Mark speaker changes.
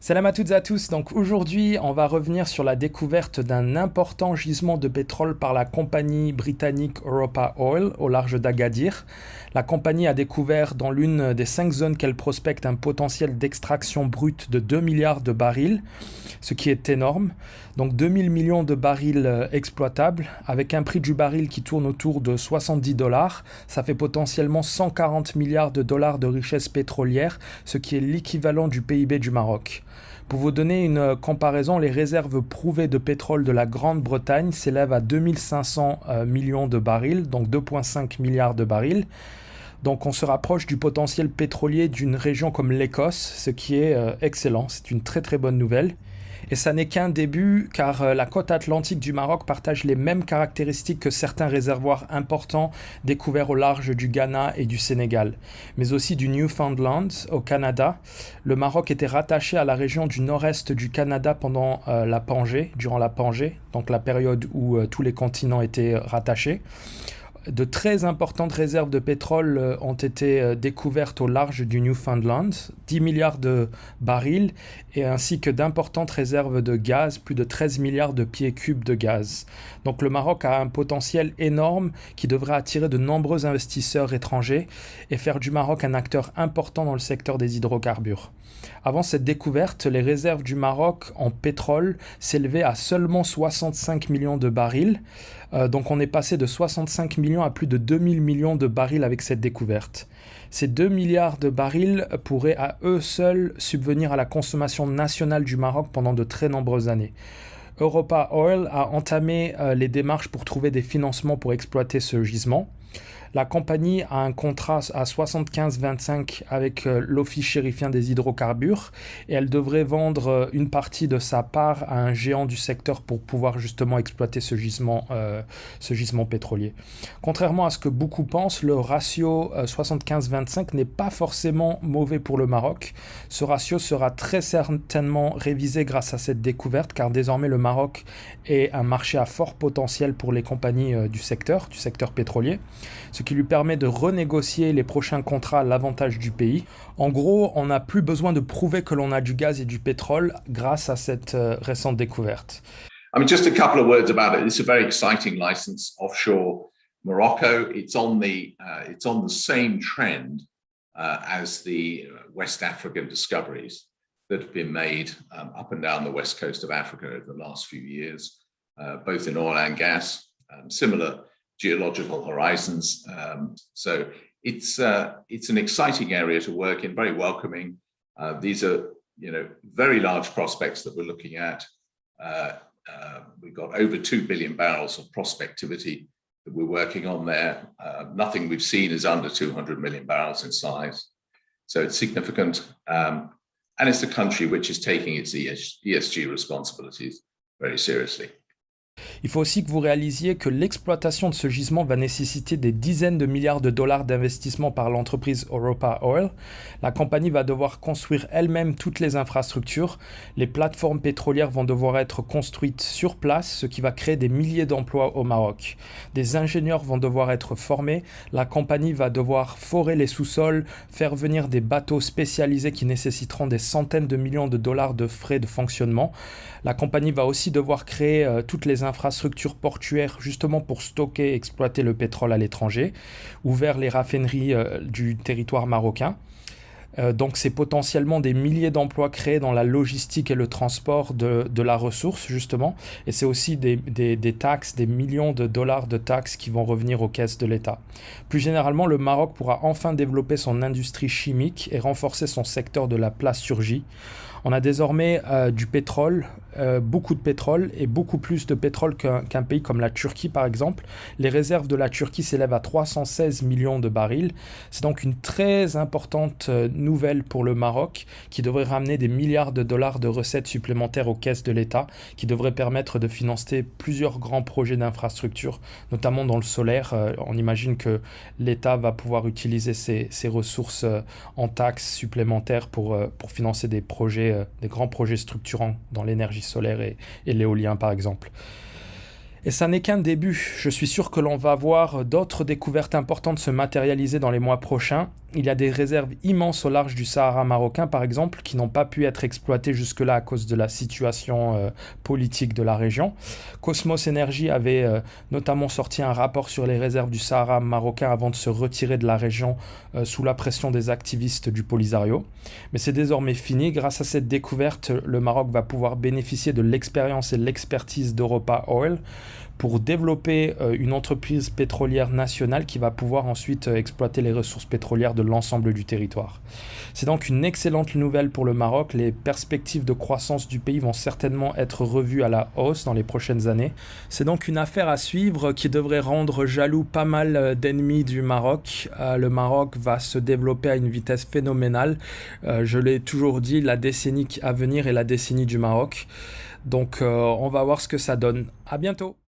Speaker 1: Salam à toutes et à tous. Donc aujourd'hui, on va revenir sur la découverte d'un important gisement de pétrole par la compagnie britannique Europa Oil au large d'Agadir. La compagnie a découvert dans l'une des 5 zones qu'elle prospecte un potentiel d'extraction brute de 2 milliards de barils, ce qui est énorme. Donc 2000 millions de barils exploitables, avec un prix du baril qui tourne autour de 70 dollars. Ça fait potentiellement 140 milliards de dollars de richesse pétrolière, ce qui est l'équivalent du PIB du Maroc. Pour vous donner une comparaison, les réserves prouvées de pétrole de la Grande-Bretagne s'élèvent à 2500 millions de barils, donc 2,5 milliards de barils. Donc on se rapproche du potentiel pétrolier d'une région comme l'Écosse, ce qui est excellent, c'est une très très bonne nouvelle. Et ça n'est qu'un début car la côte atlantique du Maroc partage les mêmes caractéristiques que certains réservoirs importants découverts au large du Ghana et du Sénégal, mais aussi du Newfoundland au Canada. Le Maroc était rattaché à la région du nord-est du Canada pendant durant la Pangée, donc la période où tous les continents étaient rattachés. De très importantes réserves de pétrole ont été découvertes au large du Newfoundland, 10 milliards de barils, et ainsi que d'importantes réserves de gaz, plus de 13 milliards de pieds cubes de gaz. Donc le Maroc a un potentiel énorme qui devrait attirer de nombreux investisseurs étrangers et faire du Maroc un acteur important dans le secteur des hydrocarbures. Avant cette découverte, les réserves du Maroc en pétrole s'élevaient à seulement 65 millions de barils. Donc on est passé de 65 millions à plus de 2000 millions de barils avec cette découverte. Ces 2 milliards de barils pourraient à eux seuls subvenir à la consommation nationale du Maroc pendant de très nombreuses années. Europa Oil a entamé les démarches pour trouver des financements pour exploiter ce gisement. La compagnie a un contrat à 75-25 avec l'Office chérifien des hydrocarbures et elle devrait vendre une partie de sa part à un géant du secteur pour pouvoir justement exploiter ce gisement pétrolier. Contrairement à ce que beaucoup pensent, le ratio 75-25 n'est pas forcément mauvais pour le Maroc. Ce ratio sera très certainement révisé grâce à cette découverte car désormais le Maroc est un marché à fort potentiel pour les compagnies du secteur pétrolier, ce qui lui permet de renégocier les prochains contrats à l'avantage du pays. En gros, on n'a plus besoin de prouver que l'on a du gaz et du pétrole grâce à cette récente découverte.
Speaker 2: I mean, just a couple of words about it. It's a very exciting license offshore Morocco. It's on the same trend as the West African discoveries that have been made up and down the west coast of Africa over the last few years, both in oil and gas, similar geological horizons. So it's an exciting area to work in, very welcoming. These are, very large prospects that we're looking at. We've got over 2 billion barrels of prospectivity that we're working on there. Nothing we've seen is under 200 million barrels in size. So it's significant. And it's a country which is taking its ESG responsibilities very seriously.
Speaker 1: Il faut aussi que vous réalisiez que l'exploitation de ce gisement va nécessiter des dizaines de milliards de dollars d'investissement par l'entreprise Europa Oil. La compagnie va devoir construire elle-même toutes les infrastructures. Les plateformes pétrolières vont devoir être construites sur place, ce qui va créer des milliers d'emplois au Maroc. Des ingénieurs vont devoir être formés. La compagnie va devoir forer les sous-sols, faire venir des bateaux spécialisés qui nécessiteront des centaines de millions de dollars de frais de fonctionnement. La compagnie va aussi devoir créer toutes les infrastructures portuaires justement pour stocker et exploiter le pétrole à l'étranger ou vers les raffineries du territoire marocain. Donc c'est potentiellement des milliers d'emplois créés dans la logistique et le transport de la ressource justement, et c'est aussi des taxes, des millions de dollars de taxes qui vont revenir aux caisses de l'État. Plus généralement, le Maroc pourra enfin développer son industrie chimique et renforcer son secteur de la plasturgie. On a désormais du pétrole, beaucoup de pétrole et beaucoup plus de pétrole qu'un pays comme la Turquie par exemple. Les réserves de la Turquie s'élèvent à 316 millions de barils. C'est donc une très importante nouvelle pour le Maroc qui devrait ramener des milliards de dollars de recettes supplémentaires aux caisses de l'État, qui devrait permettre de financer plusieurs grands projets d'infrastructure, notamment dans le solaire. On imagine que l'État va pouvoir utiliser ses ressources en taxes supplémentaires pour financer des grands projets structurants dans l'énergie solaire et l'éolien par exemple. Et ça n'est qu'un début. Je suis sûr que l'on va voir d'autres découvertes importantes se matérialiser dans les mois prochains. Il y a des réserves immenses au large du Sahara marocain, par exemple, qui n'ont pas pu être exploitées jusque-là à cause de la situation politique de la région. Cosmos Energy avait notamment sorti un rapport sur les réserves du Sahara marocain avant de se retirer de la région sous la pression des activistes du Polisario. Mais c'est désormais fini. Grâce à cette découverte, le Maroc va pouvoir bénéficier de l'expérience et de l'expertise d'Europa Oil pour développer une entreprise pétrolière nationale qui va pouvoir ensuite exploiter les ressources pétrolières de l'ensemble du territoire. C'est donc une excellente nouvelle pour le Maroc. Les perspectives de croissance du pays vont certainement être revues à la hausse dans les prochaines années. C'est donc une affaire à suivre qui devrait rendre jaloux pas mal d'ennemis du Maroc. Le Maroc va se développer à une vitesse phénoménale. Je l'ai toujours dit, la décennie à venir est la décennie du Maroc. Donc on va voir ce que ça donne. À bientôt!